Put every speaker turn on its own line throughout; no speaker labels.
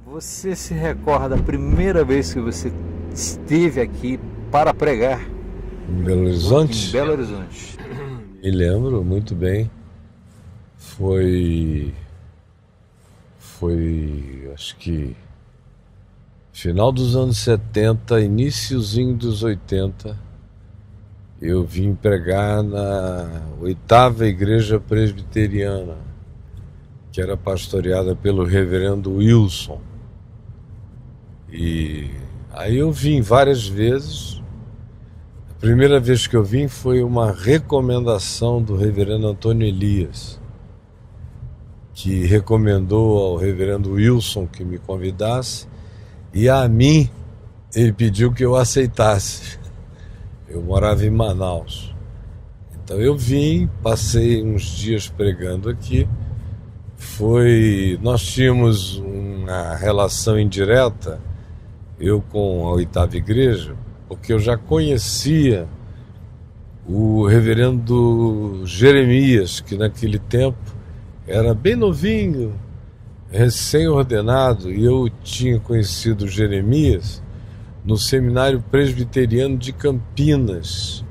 Você se recorda da primeira vez que você esteve aqui para pregar
Em Belo
em
Horizonte?
Belo Horizonte?
Me lembro muito bem. Foi, acho que final dos anos 70, iniciozinho dos 80, eu vim pregar na 8ª Igreja Presbiteriana, que era pastoreada pelo reverendo Wilson. E aí eu vim várias vezes. A primeira vez que eu vim foi uma recomendação do reverendo Antônio Elias, que recomendou ao reverendo Wilson que me convidasse, e a mim ele pediu que eu aceitasse. Eu morava em Manaus. Então eu vim, passei uns dias pregando aqui. Nós tínhamos uma relação indireta, eu com a 8ª Igreja, porque eu já conhecia o reverendo Jeremias, que naquele tempo era bem novinho, recém-ordenado, e eu tinha conhecido Jeremias no Seminário Presbiteriano de Campinas,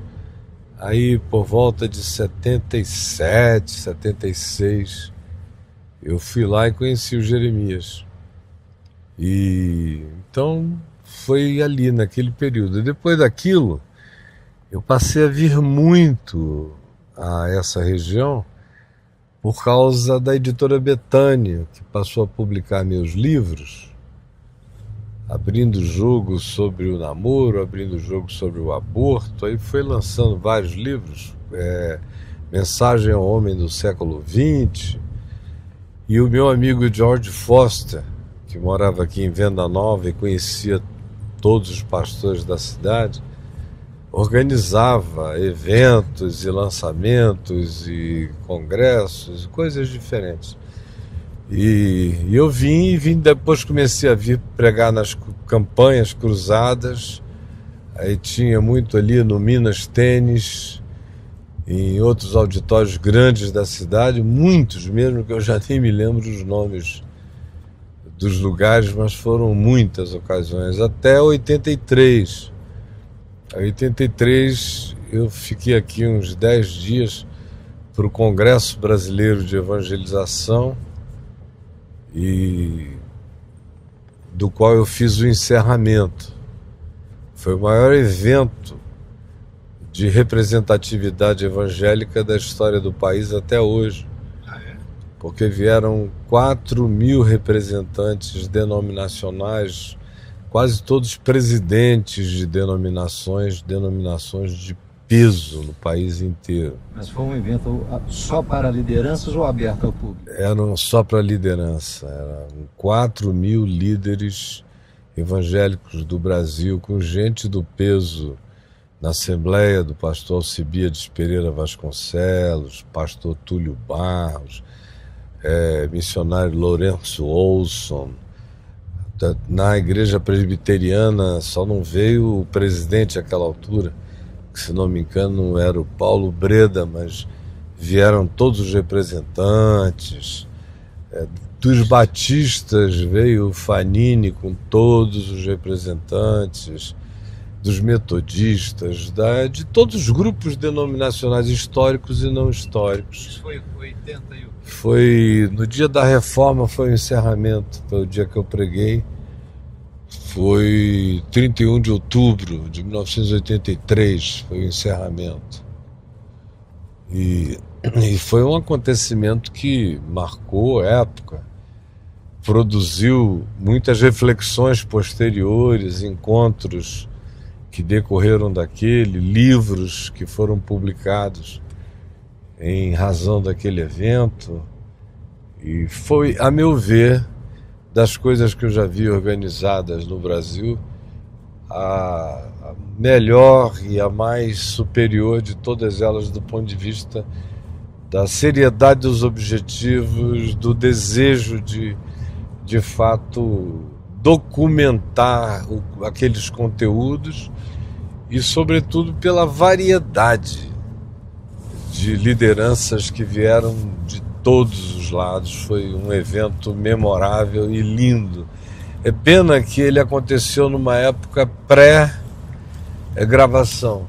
aí por volta de 77, 76, eu fui lá e conheci o Jeremias. E então foi ali naquele período. E depois daquilo, eu passei a vir muito a essa região por causa da editora Betânia, que passou a publicar meus livros, abrindo o jogo sobre o namoro, abrindo o jogo sobre o aborto. Aí foi lançando vários livros, Mensagem ao Homem do Século XX. E o meu amigo George Foster, que morava aqui em Venda Nova e conhecia todos os pastores da cidade, organizava eventos e lançamentos e congressos, coisas diferentes. E eu vim, depois comecei a vir pregar nas campanhas cruzadas. Aí tinha muito ali no Minas Tênis, em outros auditórios grandes da cidade, muitos mesmo, que eu já nem me lembro os nomes dos lugares, mas foram muitas ocasiões, até 83. Em 83 eu fiquei aqui uns 10 dias para o Congresso Brasileiro de Evangelização, e do qual eu fiz o encerramento. Foi o maior evento de representatividade evangélica da história do país até hoje, porque vieram 4.000 representantes denominacionais, quase todos presidentes de denominações de peso no país inteiro.
Mas foi um evento só para lideranças ou aberto ao público?
Eram só para liderança, eram 4.000 líderes evangélicos do Brasil, com gente do peso na Assembleia do pastor Alcibiades Pereira Vasconcelos, pastor Túlio Barros, missionário Lourenço Olson. Na igreja presbiteriana só não veio o presidente àquela altura, que, se não me engano, era o Paulo Breda, mas vieram todos os representantes. Dos batistas veio o Fanini com todos os representantes, dos metodistas, de todos os grupos denominacionais históricos e não históricos.
Isso foi 81?
Foi no dia da reforma, foi o encerramento, foi o dia que eu preguei. Foi 31 de outubro de 1983, foi o encerramento. E foi um acontecimento que marcou a época, produziu muitas reflexões posteriores, encontros que decorreram daquele, livros que foram publicados em razão daquele evento. E foi, a meu ver, das coisas que eu já vi organizadas no Brasil, a melhor e a mais superior de todas elas do ponto de vista da seriedade dos objetivos, do desejo de fato documentar aqueles conteúdos e, sobretudo, pela variedade de lideranças que vieram de todos os lados. Foi um evento memorável e lindo. É pena que ele aconteceu numa época pré-gravação.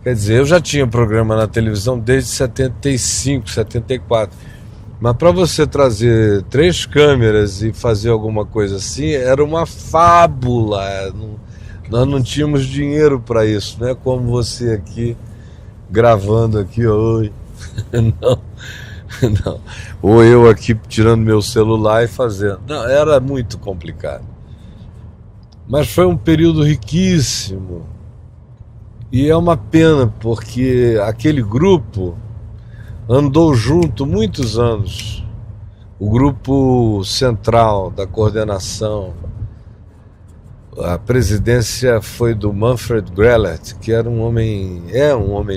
Quer dizer, eu já tinha programa na televisão desde 75, 74. Mas para você trazer 3 câmeras e fazer alguma coisa assim, era uma fábula. Nós não tínhamos dinheiro para isso, não é como você aqui, gravando aqui, oi. Não, não. Ou eu aqui tirando meu celular e fazendo. Não, era muito complicado. Mas foi um período riquíssimo. E é uma pena, porque aquele grupo andou junto muitos anos. O grupo central da coordenação, a presidência foi do Manfred Grelet, que era um homem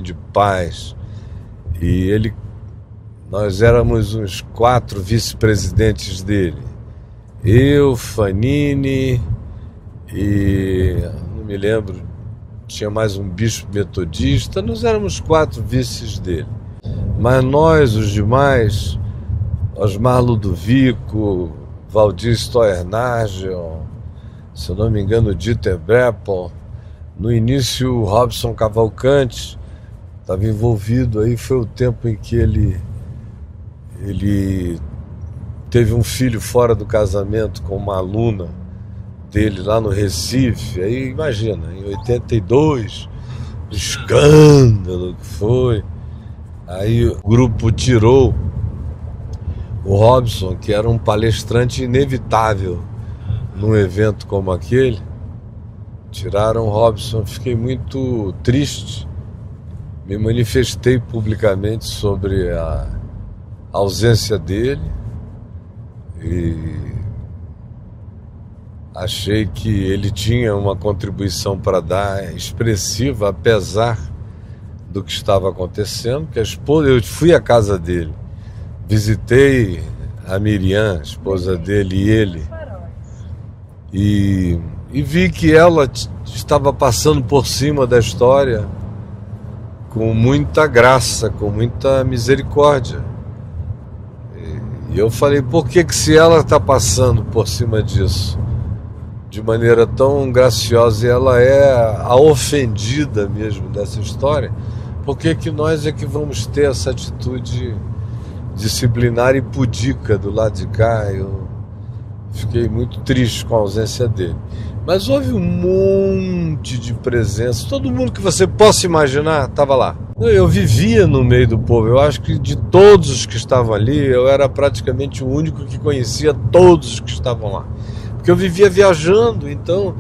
de paz. E nós éramos uns 4 vice-presidentes dele. Eu, Fanini e não me lembro, tinha mais um bispo metodista. Nós éramos 4 vices dele. Mas nós, os demais, Osmar Ludovico, Valdir Stoernagel, se eu não me engano, Dieter Breppel, no início o Robson Cavalcante estava envolvido. Aí foi o tempo em que ele teve um filho fora do casamento com uma aluna dele lá no Recife. Aí imagina, em 82, o escândalo que foi. Aí o grupo tirou o Robson, que era um palestrante inevitável num evento como aquele. Tiraram o Robson, fiquei muito triste. Me manifestei publicamente sobre a ausência dele e achei que ele tinha uma contribuição para dar expressiva, apesar do que estava acontecendo. Que eu fui à casa dele, visitei a Miriam, a esposa dele, e ele, e vi que ela estava passando por cima da história com muita graça, com muita misericórdia. E eu falei, por que se ela está passando por cima disso de maneira tão graciosa, e ela é a ofendida mesmo dessa história, por que nós é que vamos ter essa atitude disciplinar e pudica do lado de cá? Eu fiquei muito triste com a ausência dele. Mas houve um monte de presença, todo mundo que você possa imaginar estava lá. Eu vivia no meio do povo. Eu acho que de todos os que estavam ali, eu era praticamente o único que conhecia todos os que estavam lá, porque eu vivia viajando. Então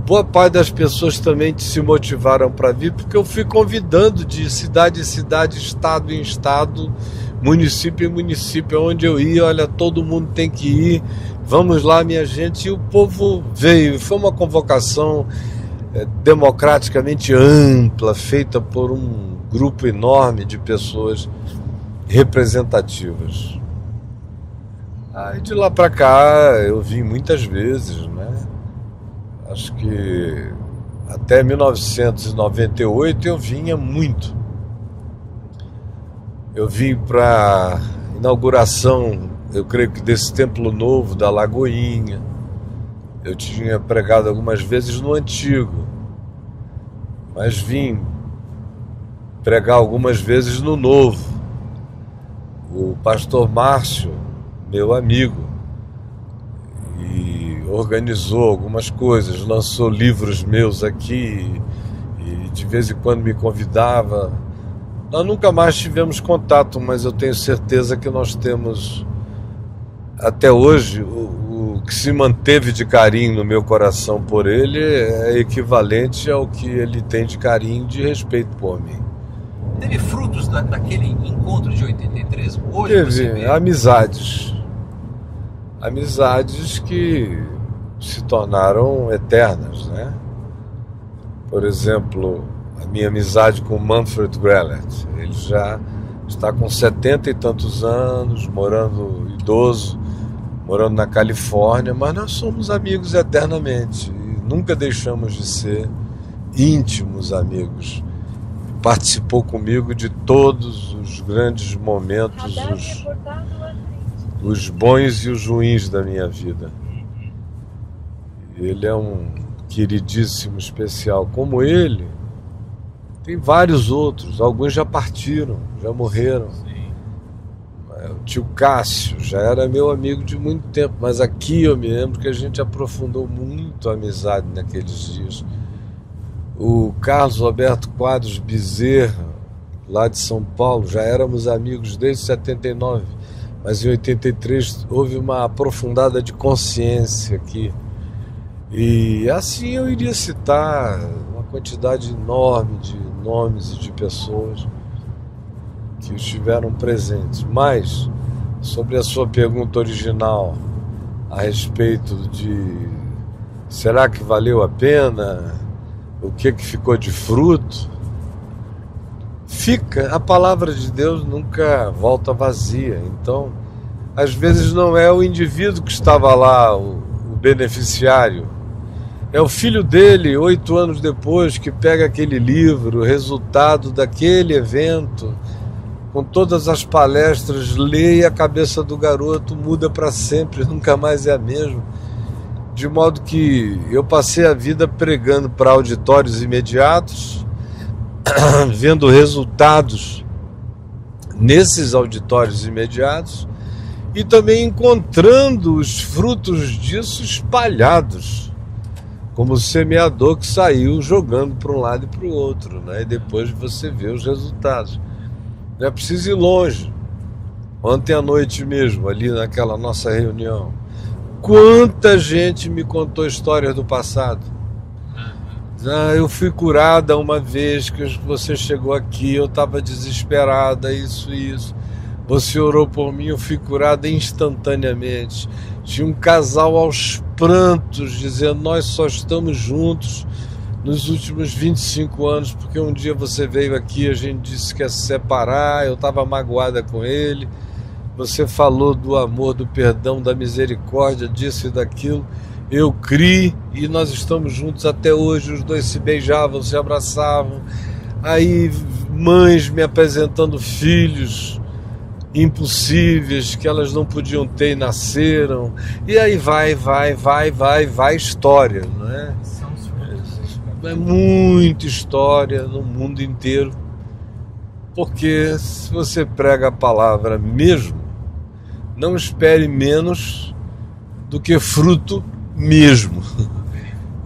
boa parte das pessoas também se motivaram para vir, porque eu fui convidando de cidade em cidade, estado em estado, município em município. Onde eu ia, olha, todo mundo tem que ir, vamos lá, minha gente. E o povo veio. Foi uma convocação democraticamente ampla, feita por um grupo enorme de pessoas representativas. Aí de lá para cá eu vim muitas vezes, né? Acho que até 1998 eu vinha muito. Eu vim para inauguração, eu creio que desse templo novo da Lagoinha. Eu tinha pregado algumas vezes no antigo, mas vim pregar algumas vezes no novo. O pastor Márcio, meu amigo, e organizou algumas coisas, lançou livros meus aqui e de vez em quando me convidava. Nós nunca mais tivemos contato, mas eu tenho certeza que nós temos até hoje. O que se manteve de carinho no meu coração por ele é equivalente ao que ele tem de carinho e de respeito por mim.
Teve frutos daquele encontro de 83? Hoje
teve
você vê
amizades que se tornaram eternas, né? Por exemplo, a minha amizade com Manfred Grelet. Ele já está com 70 e tantos anos, idoso, morando na Califórnia, mas nós somos amigos eternamente e nunca deixamos de ser íntimos amigos. Participou comigo de todos os grandes momentos, os bons e os ruins da minha vida. Ele é um queridíssimo especial. Como ele, tem vários outros. Alguns já partiram, já morreram. O tio Cássio já era meu amigo de muito tempo, mas aqui eu me lembro que a gente aprofundou muito a amizade naqueles dias. O Carlos Roberto Quadros Bezerra, lá de São Paulo, já éramos amigos desde 79, mas em 83 houve uma aprofundada de consciência aqui. E assim eu iria citar uma quantidade enorme de nomes e de pessoas que estiveram presentes. Mas, sobre a sua pergunta original a respeito de será que valeu a pena, o que ficou de fruto, a palavra de Deus nunca volta vazia. Então, às vezes não é o indivíduo que estava lá, o beneficiário, é o filho dele, 8 anos depois, que pega aquele livro, o resultado daquele evento, com todas as palestras, lê e a cabeça do garoto muda para sempre, nunca mais é a mesma. De modo que eu passei a vida pregando para auditórios imediatos, vendo resultados nesses auditórios imediatos e também encontrando os frutos disso espalhados, como o semeador que saiu jogando para um lado e para o outro, né? E depois você vê os resultados. Não é preciso ir longe. Ontem à noite mesmo, ali naquela nossa reunião, quanta gente me contou histórias do passado. Eu fui curada uma vez que você chegou aqui, eu estava desesperada, isso. Você orou por mim, eu fui curada instantaneamente. Tinha um casal aos prantos, dizendo, nós só estamos juntos nos últimos 25 anos, porque um dia você veio aqui, a gente disse que ia se separar, eu estava magoada com ele, você falou do amor, do perdão, da misericórdia, disso e daquilo, eu criei e nós estamos juntos até hoje, os dois se beijavam, se abraçavam, aí mães me apresentando filhos impossíveis que elas não podiam ter e nasceram, e aí vai história, não é? É muita história no mundo inteiro, porque se você prega a palavra mesmo, não espere menos do que fruto mesmo,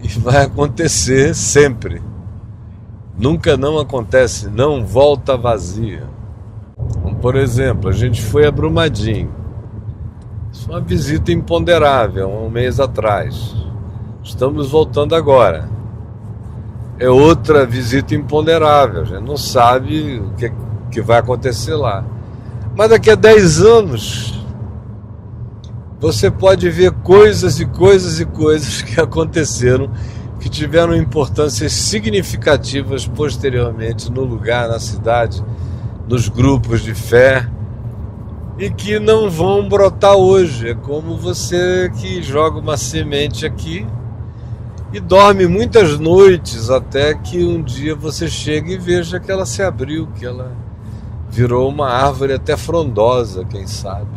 e vai acontecer sempre, nunca não acontece, não volta vazia. Como, por exemplo, a gente foi a Brumadinho, isso foi uma visita imponderável, um mês atrás, estamos voltando agora. É outra visita imponderável, a gente não sabe o que vai acontecer lá. Mas daqui a 10 anos, você pode ver coisas e coisas que aconteceram, que tiveram importâncias significativas posteriormente no lugar, na cidade, nos grupos de fé, e que não vão brotar hoje. É como você que joga uma semente aqui, e dorme muitas noites até que um dia você chegue e veja que ela se abriu, que ela virou uma árvore até frondosa, quem sabe.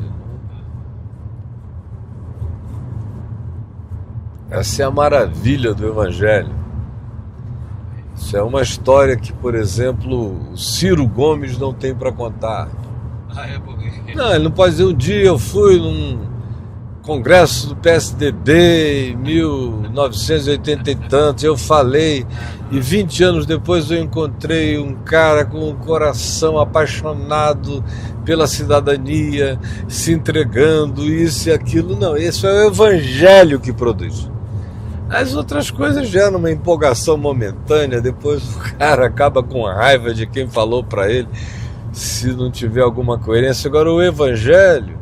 Essa é a maravilha do Evangelho. Isso é uma história que, por exemplo, o Ciro Gomes não tem para contar. Não, ele não pode dizer, um dia eu fui num congresso do PSDB em 1980 e tantos, eu falei, e 20 anos depois eu encontrei um cara com um coração apaixonado pela cidadania, se entregando, isso e aquilo. Não, esse é o Evangelho que produz. As outras coisas geram uma empolgação momentânea, depois o cara acaba com raiva de quem falou para ele, se não tiver alguma coerência. Agora o Evangelho,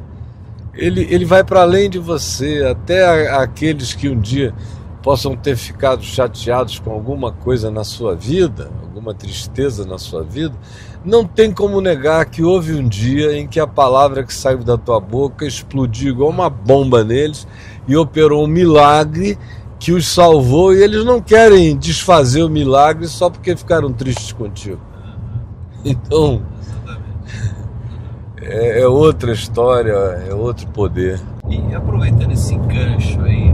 ele vai para além de você, até aqueles que um dia possam ter ficado chateados com alguma coisa na sua vida, alguma tristeza na sua vida, não tem como negar que houve um dia em que a palavra que saiu da tua boca explodiu igual uma bomba neles e operou um milagre que os salvou, e eles não querem desfazer o milagre só porque ficaram tristes contigo. Então, é outra história, é outro poder.
E aproveitando esse gancho aí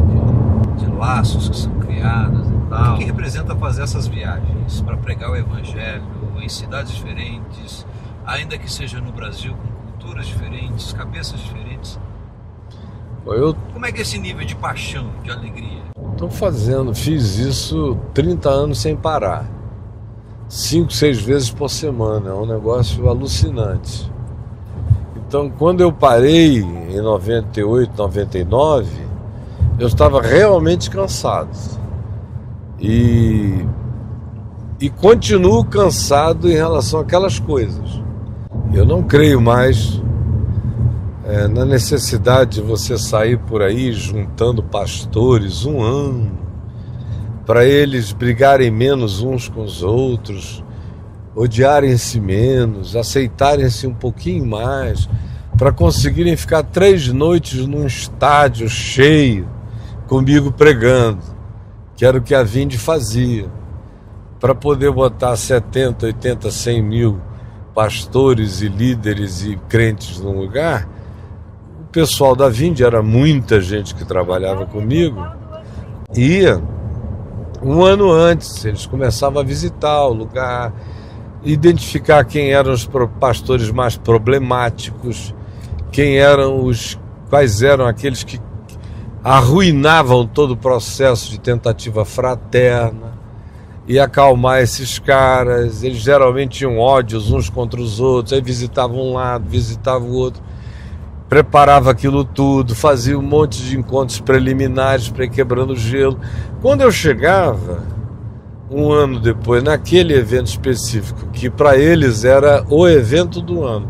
de
palácios que são criados e tal. O que representa fazer essas viagens para pregar o Evangelho em cidades diferentes, ainda que seja no Brasil, com culturas diferentes, cabeças diferentes? Como é que é esse nível de paixão, de alegria?
Fiz isso 30 anos sem parar. 5, 6 vezes por semana, é um negócio alucinante. Então, quando eu parei em 98, 99, eu estava realmente cansado. E continuo cansado em relação àquelas coisas. Eu não creio mais na necessidade de você sair por aí juntando pastores um ano, para eles brigarem menos uns com os outros, odiarem-se menos, aceitarem-se um pouquinho mais, para conseguirem ficar 3 noites num estádio cheio, comigo pregando, que era o que a Vinde fazia, para poder botar 70, 80, 100 mil pastores e líderes e crentes num lugar. O pessoal da Vinde, era muita gente que trabalhava comigo, ia um ano antes, eles começavam a visitar o lugar, identificar quem eram os pastores mais problemáticos, quais eram aqueles que arruinavam todo o processo de tentativa fraterna, e acalmar esses caras. Eles geralmente tinham ódios uns contra os outros, aí visitavam um lado, visitavam o outro, preparava aquilo tudo, fazia um monte de encontros preliminares para ir quebrando o gelo. Quando eu chegava, um ano depois, naquele evento específico, que para eles era o evento do ano,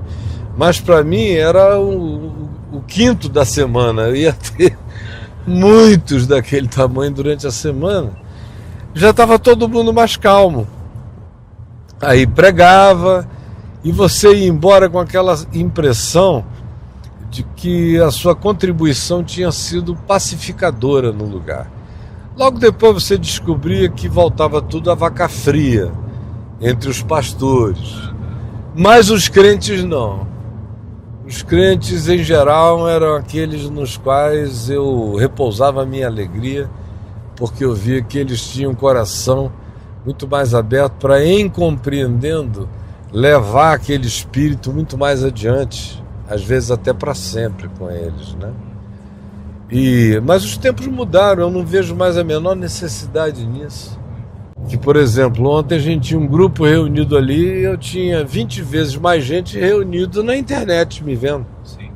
mas para mim era o quinto da semana, eu ia ter muitos daquele tamanho durante a semana, já estava todo mundo mais calmo. Aí pregava, e você ia embora com aquela impressão de que a sua contribuição tinha sido pacificadora no lugar. Logo depois você descobria que voltava tudo a vaca fria entre os pastores, mas os crentes não. Os crentes em geral eram aqueles nos quais eu repousava a minha alegria, porque eu via que eles tinham um coração muito mais aberto para, em compreendendo, levar aquele espírito muito mais adiante, às vezes até para sempre com eles, né? Mas os tempos mudaram, eu não vejo mais a menor necessidade nisso. Que, por exemplo, ontem a gente tinha um grupo reunido ali, e eu tinha 20 vezes mais gente reunido na internet me vendo.
Sim.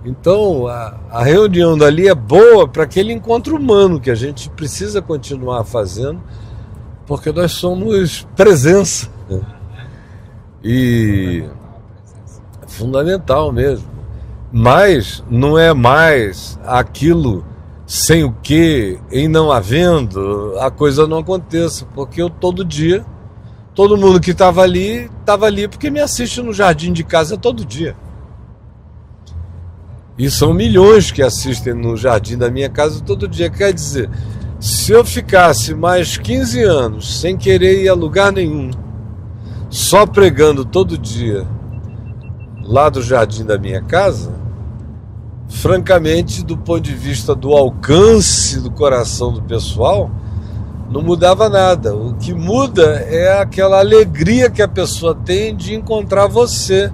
Então a reunião dali é boa para aquele encontro humano que a gente precisa continuar fazendo, porque nós somos presença, e é fundamental mesmo. Mas não é mais aquilo sem o que, em não havendo, a coisa não aconteça, porque eu todo dia, todo mundo que estava ali porque me assiste no jardim de casa todo dia. E são milhões que assistem no jardim da minha casa todo dia. Quer dizer, se eu ficasse mais 15 anos sem querer ir a lugar nenhum, só pregando todo dia lá do jardim da minha casa, francamente, do ponto de vista do alcance do coração do pessoal, não mudava nada. O que muda é aquela alegria que a pessoa tem de encontrar você,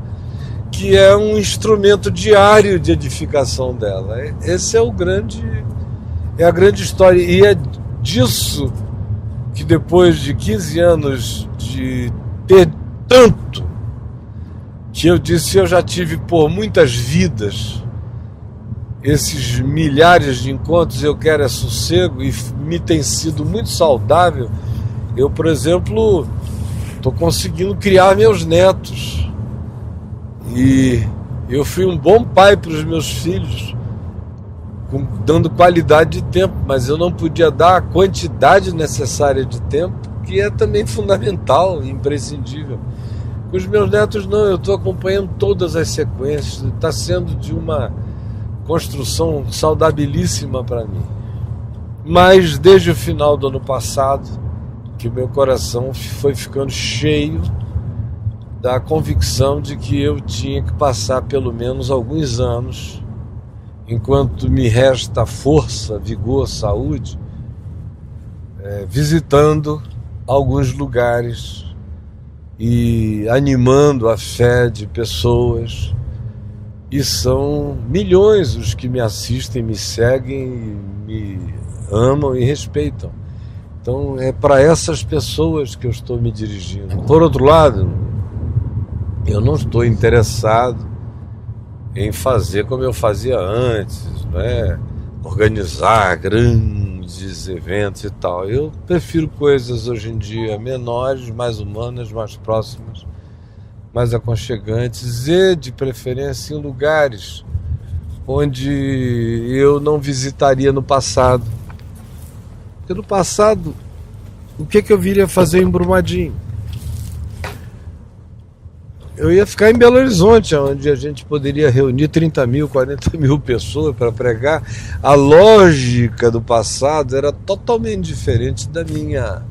que é um instrumento diário de edificação dela. Esse é a grande história, e é disso que, depois de 15 anos de ter tanto, que eu disse, eu já tive por muitas vidas esses milhares de encontros, eu quero é sossego, e me tem sido muito saudável. Eu, por exemplo, estou conseguindo criar meus netos, e eu fui um bom pai para os meus filhos, dando qualidade de tempo, mas eu não podia dar a quantidade necessária de tempo, que é também fundamental e imprescindível. Com os meus netos não, eu estou acompanhando todas as sequências, está sendo de uma construção saudabilíssima para mim. Mas desde o final do ano passado, que meu coração foi ficando cheio da convicção de que eu tinha que passar pelo menos alguns anos enquanto me resta força, vigor, saúde, visitando alguns lugares e animando a fé de pessoas. E são milhões os que me assistem, me seguem, me amam e respeitam. Então é para essas pessoas que eu estou me dirigindo. Por outro lado, eu não estou interessado em fazer como eu fazia antes, né? Organizar grandes eventos e tal. Eu prefiro coisas hoje em dia menores, mais humanas, mais próximas, mais aconchegantes e, de preferência, em lugares onde eu não visitaria no passado. Porque no passado, o que eu viria fazer em Brumadinho? Eu ia ficar em Belo Horizonte, onde a gente poderia reunir 30 mil, 40 mil pessoas para pregar. A lógica do passado era totalmente diferente da minha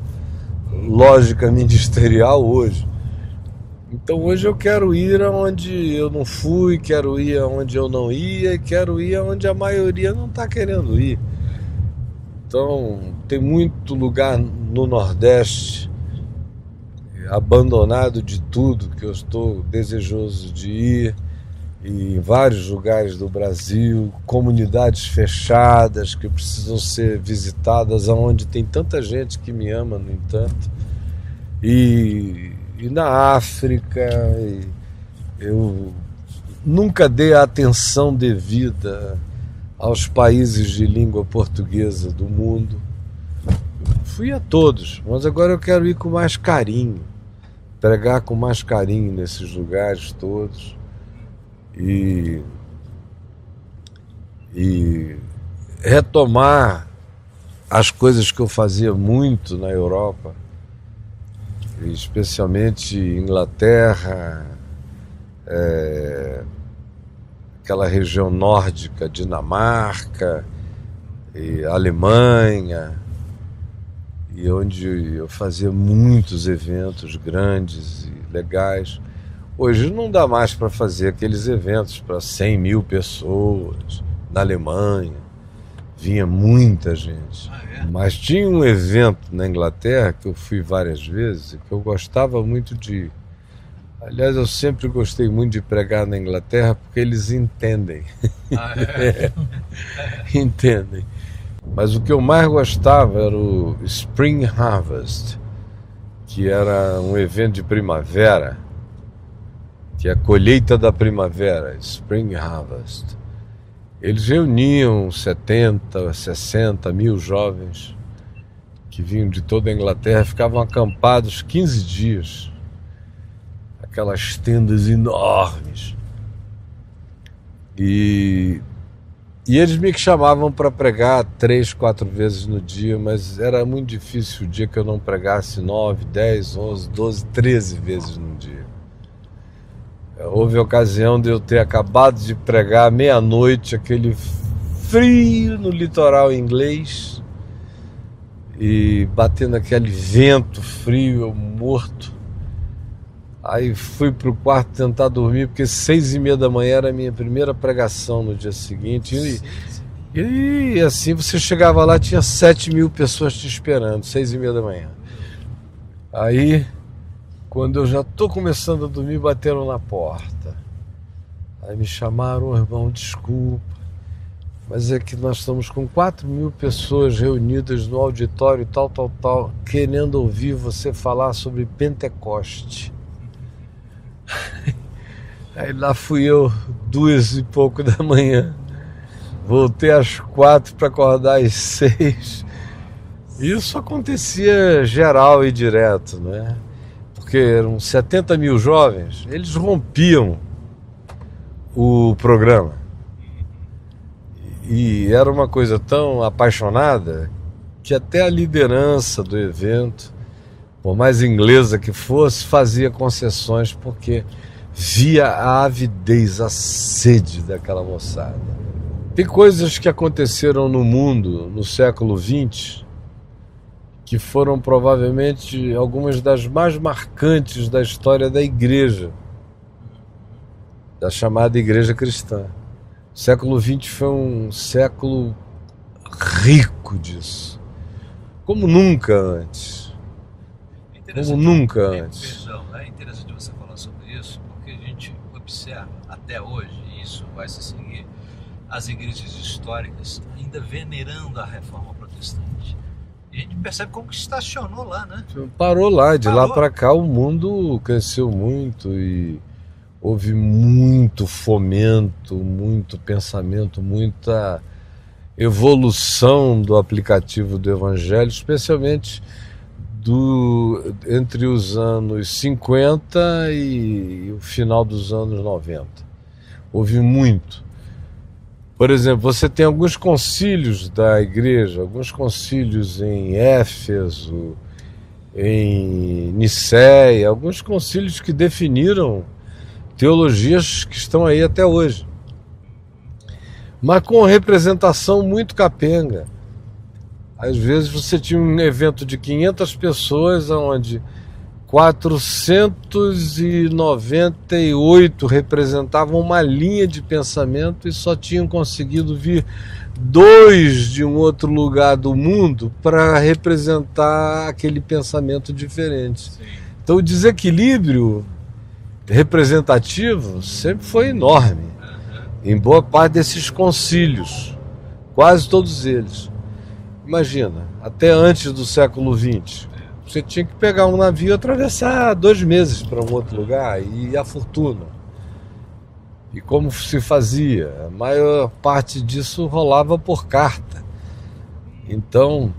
lógica ministerial hoje. Então hoje eu quero ir aonde eu não fui, quero ir aonde eu não ia e quero ir aonde a maioria não está querendo ir. Então tem muito lugar no Nordeste abandonado de tudo que eu estou desejoso de ir, e em vários lugares do Brasil, comunidades fechadas que precisam ser visitadas, onde tem tanta gente que me ama, no entanto, e na África. Eu nunca dei a atenção devida aos países de língua portuguesa do mundo. Fui a todos, mas agora eu quero ir com mais carinho, pregar com mais carinho nesses lugares todos e retomar as coisas que eu fazia muito na Europa, especialmente Inglaterra, aquela região nórdica, Dinamarca e Alemanha, e onde eu fazia muitos eventos grandes e legais. Hoje não dá mais para fazer aqueles eventos para 100 mil pessoas. Na Alemanha vinha muita gente. Mas tinha um evento na Inglaterra que eu fui várias vezes e que eu gostava muito de ir. Aliás, eu sempre gostei muito de pregar na Inglaterra porque eles entendem. Entendem. Mas o que eu mais gostava era o Spring Harvest, que era um evento de primavera, que é a colheita da primavera, Spring Harvest. Eles reuniam 70, 60 mil jovens que vinham de toda a Inglaterra, ficavam acampados 15 dias, aquelas tendas enormes. E eles me chamavam para pregar 3, 4 vezes no dia, mas era muito difícil o dia que eu não pregasse 9, 10, 11, 12, 13 vezes no dia. Houve a ocasião de eu ter acabado de pregar meia-noite, aquele frio no litoral inglês, e batendo aquele vento frio, eu morto. Aí fui para o quarto tentar dormir, porque 6h30 da manhã era a minha primeira pregação no dia seguinte. E assim, você chegava lá, tinha 7 mil pessoas te esperando, 6h30 da manhã. Aí, quando eu já estou começando a dormir, bateram na porta. Aí me chamaram: irmão, desculpa, mas é que nós estamos com 4 mil pessoas reunidas no auditório tal, querendo ouvir você falar sobre Pentecoste. Aí lá fui eu, 2 e pouco da manhã, voltei às 4 para acordar às 6. Isso acontecia geral e direto, né? Porque eram 70 mil jovens, eles rompiam o programa. E era uma coisa tão apaixonada que até a liderança do evento, por mais inglesa que fosse, fazia concessões porque via a avidez, a sede daquela moçada. Tem coisas que aconteceram no mundo no século XX que foram provavelmente algumas das mais marcantes da história da igreja, da chamada igreja cristã. O século XX foi um século rico disso, como nunca antes. Como nunca antes.
É interessante você falar sobre isso, porque a gente observa até hoje, e isso vai se seguir, as igrejas históricas ainda venerando a reforma protestante. E a gente percebe como que estacionou lá, né?
Parou lá, de lá para cá o mundo cresceu muito e houve muito fomento, muito pensamento, muita evolução do aplicativo do Evangelho, especialmente entre os anos 50 e o final dos anos 90. Houve muito. Por exemplo, você tem alguns concílios da igreja, alguns concílios em Éfeso, em Nicéia, alguns concílios que definiram teologias que estão aí até hoje, mas com representação muito capenga. Às vezes você tinha um evento de 500 pessoas, onde 498 representavam uma linha de pensamento e só tinham conseguido vir 2 de um outro lugar do mundo para representar aquele pensamento diferente. Sim. Então o desequilíbrio representativo sempre foi enorme em boa parte desses concílios, quase todos eles. Imagina, até antes do século XX, você tinha que pegar um navio e atravessar 2 meses para um outro lugar, e a fortuna. E como se fazia? A maior parte disso rolava por carta. Então,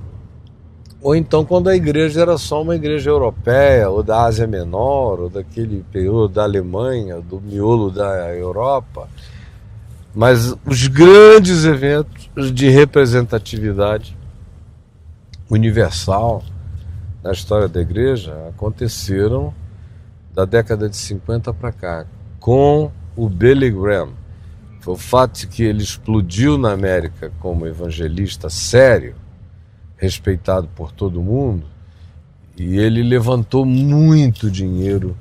ou então quando a igreja era só uma igreja europeia, ou da Ásia Menor, ou daquele período da Alemanha, do miolo da Europa. Mas os grandes eventos de representatividade universal na história da igreja aconteceram da década de 50 para cá, com o Billy Graham. Foi o fato de que ele explodiu na América como evangelista sério, respeitado por todo mundo, e ele levantou muito dinheiro,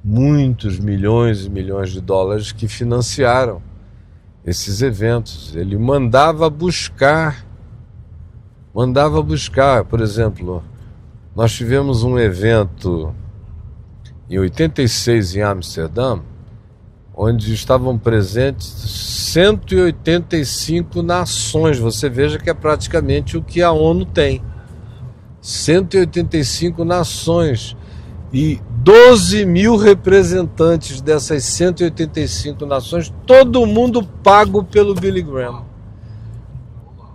muitos milhões e milhões de dólares que financiaram esses eventos. Ele mandava buscar, por exemplo, nós tivemos um evento em 86 em Amsterdã, onde estavam presentes 185 nações. Você veja que é praticamente o que a ONU tem. 185 nações e 12 mil representantes dessas 185 nações, todo mundo pago pelo Billy Graham.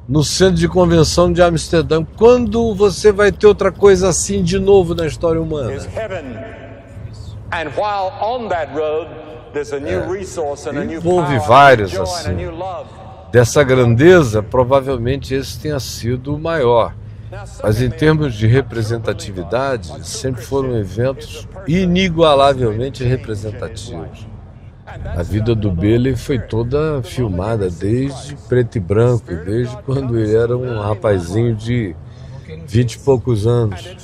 No centro de convenção de Amsterdã. Quando você vai ter outra coisa assim de novo na história humana? Houve vários assim. Dessa grandeza, provavelmente esse tenha sido o maior. Mas em termos de representatividade, sempre foram eventos inigualavelmente representativos. A vida do Billy foi toda filmada desde preto e branco, desde quando ele era um rapazinho de 20 e poucos anos.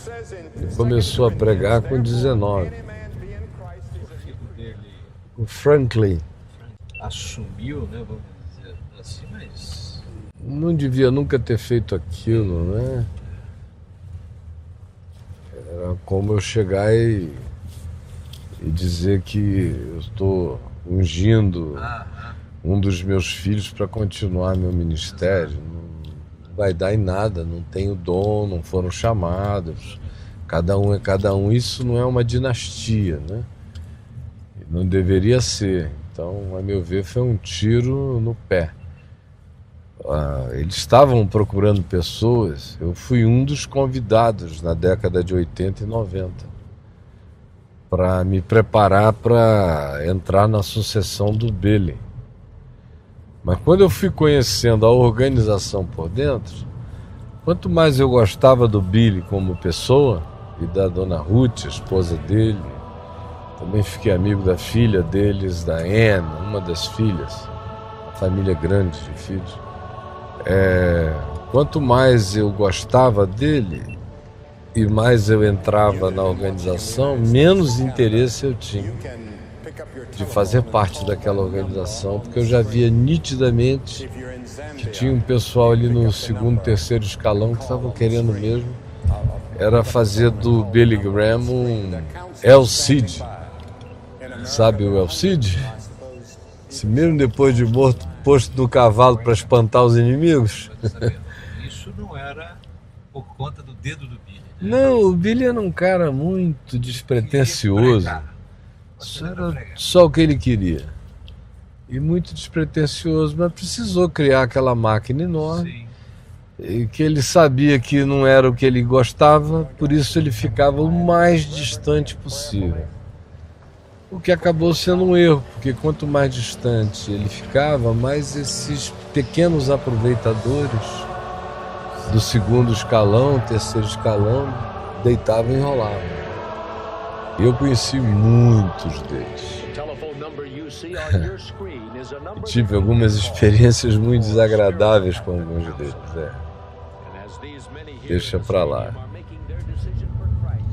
Ele começou a pregar com 19. O Franklin
assumiu, né, vamos dizer assim, mas
não devia nunca ter feito aquilo, né? Era como eu chegar e dizer que eu estou ungindo um dos meus filhos para continuar meu ministério. Não vai dar em nada, não tem o dom, não foram chamados. Cada um é cada um. Isso não é uma dinastia, né? Não deveria ser. Então, a meu ver, foi um tiro no pé. Eles estavam procurando pessoas. Eu fui um dos convidados na década de 80 e 90 para me preparar para entrar na sucessão do Billy. Mas quando eu fui conhecendo a organização por dentro, quanto mais eu gostava do Billy como pessoa e da dona Ruth, a esposa dele, também fiquei amigo da filha deles, da Anne, uma das filhas, família grande de filhos. Quanto mais eu gostava dele e mais eu entrava na organização, menos interesse eu tinha. de fazer parte daquela organização, porque eu já via nitidamente que tinha um pessoal ali no segundo, terceiro escalão que estavam querendo mesmo era fazer do Billy Graham um El Cid. Sabe o El Cid? Se mesmo depois de morto, posto no cavalo para espantar os inimigos.
Isso não era por conta do dedo do Billy, né?
Não, o Billy era um cara muito despretensioso. Isso era só o que ele queria. E muito despretensioso, mas precisou criar aquela máquina enorme.
Sim.
E que ele sabia que não era o que ele gostava, por isso ele ficava o mais distante possível. O que acabou sendo um erro, porque quanto mais distante ele ficava, mais esses pequenos aproveitadores do segundo escalão, terceiro escalão, deitavam e enrolavam. Eu conheci muitos deles. Tive algumas experiências muito desagradáveis com alguns deles. Deixa pra lá.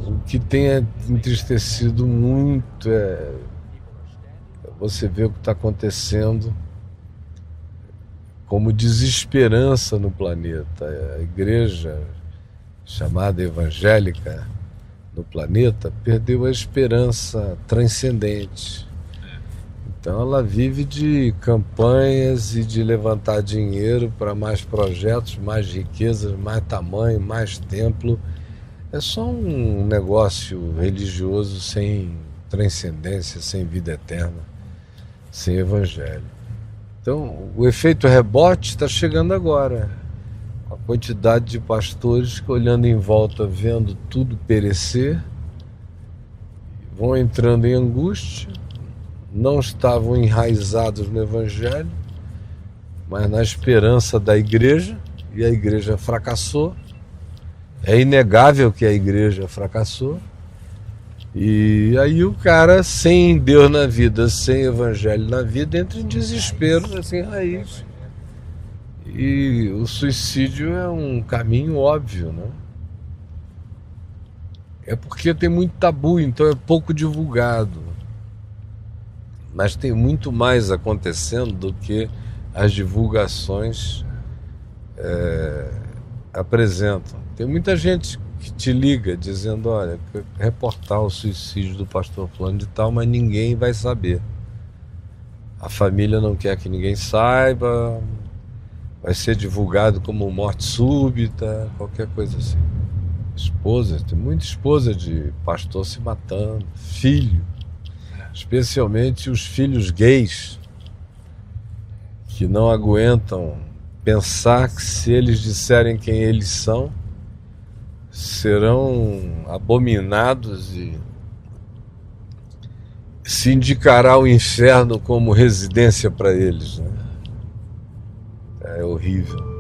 O que tem entristecido muito é você ver o que está acontecendo como desesperança no planeta. A igreja chamada evangélica no planeta perdeu a esperança transcendente. Então ela vive de campanhas e de levantar dinheiro para mais projetos, mais riquezas, mais tamanho, mais templo. É só um negócio religioso sem transcendência, sem vida eterna, sem evangelho. Então o efeito rebote está chegando agora. A quantidade de pastores que olhando em volta, vendo tudo perecer, vão entrando em angústia, não estavam enraizados no evangelho, mas na esperança da igreja, e a igreja fracassou. É inegável que a igreja fracassou. E aí o cara, sem Deus na vida, sem evangelho na vida, entra em desespero, sem raiz. E o suicídio é um caminho óbvio, né? É porque tem muito tabu, então é pouco divulgado. Mas tem muito mais acontecendo do que as divulgações apresentam. Tem muita gente que te liga dizendo, olha, reportar o suicídio do pastor fulano de tal, mas ninguém vai saber. A família não quer que ninguém saiba, vai ser divulgado como morte súbita, qualquer coisa assim. Esposa, tem muita esposa de pastor se matando, filho, especialmente os filhos gays, que não aguentam pensar que se eles disserem quem eles são, serão abominados e se indicará o inferno como residência para eles, né? É horrível.